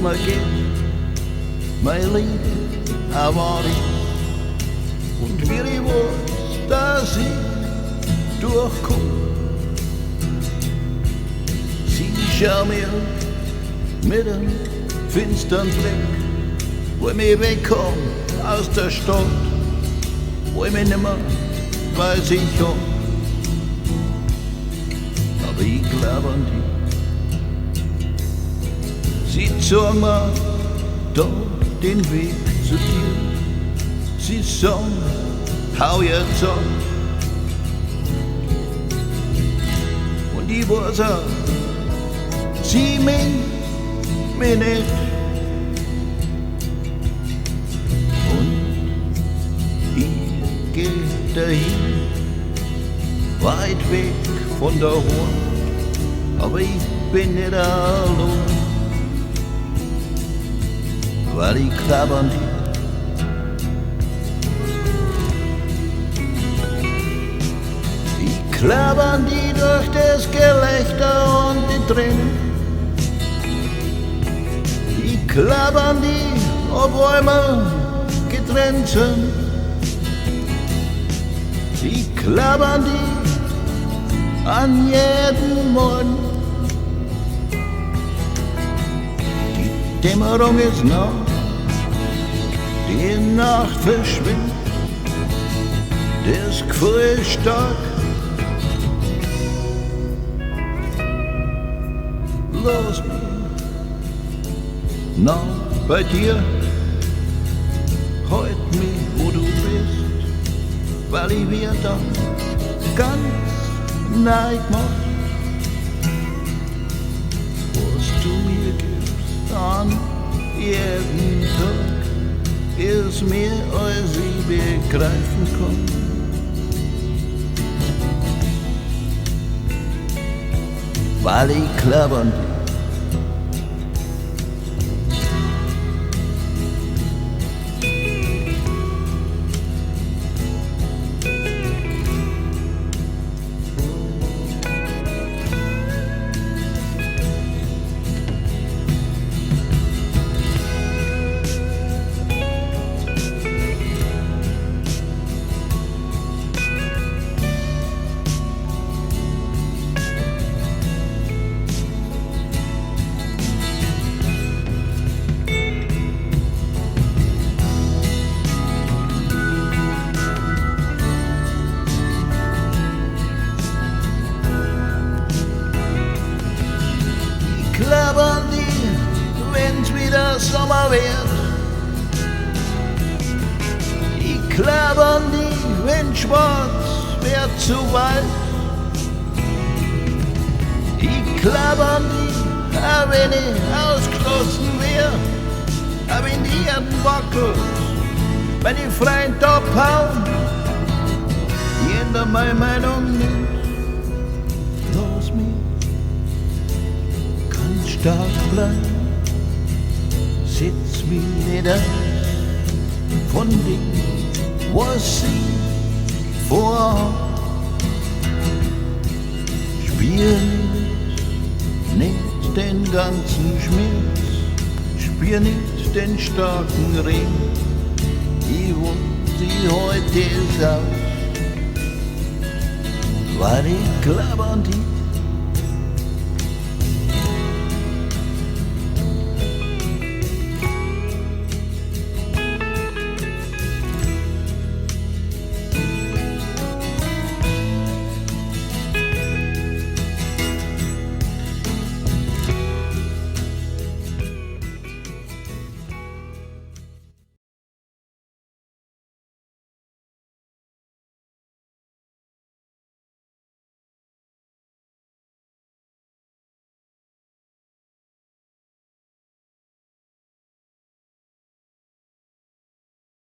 mal geht, mein Liebe, erwarte ich. Und wie ich weiß, dass ich durchkomme. Sie schau mir mit einem finstern Blick, wo ich mich wegkomm aus der Stadt, wo ich mich nimmer weiß ich hab. Aber ich glaub an dich. Sie zeigen mir da den Weg zu dir. Sie sagen, hau jetzt an. Und ich weiß auch, sie meinen mich nicht. Und ich geh dahin, weit weg von der Horn, aber ich bin nicht allein, weil ich glaub an dich. Ich glaub an die durch das Gelächter und die Tränen. Ich glaub an die, obwohl wir getrennt sind. Ich glaub an die, an jeden Morgen. Die Dämmerung ist nah, die Nacht verschwindet, das Gefühl ist stark. Lass mich nah bei dir, halt mich, wo du bist, weil ich mir dann ganz nahe mach. Was du mir gibst an jeden Tag, ist mehr als ich begreifen kann. Weil ich glaub an dich. Ich glaub an die, wenn's wieder Sommer wird. Ich glaub an die, wenn schwarz wird zu weit. Ich glaub an die, auch wenn ich ausgeschlossen wär, auch wenn die Erden wackelt, wenn die Freund abhauen, jeder meine Meinung nimmt. Lass mich stark bleiben, setz mich nicht ein von dem, was sie vorhat. Spür nicht den ganzen Schmerz, spür nicht den starken Regen, ich wund sie heute aus, weil ich glaub an dich.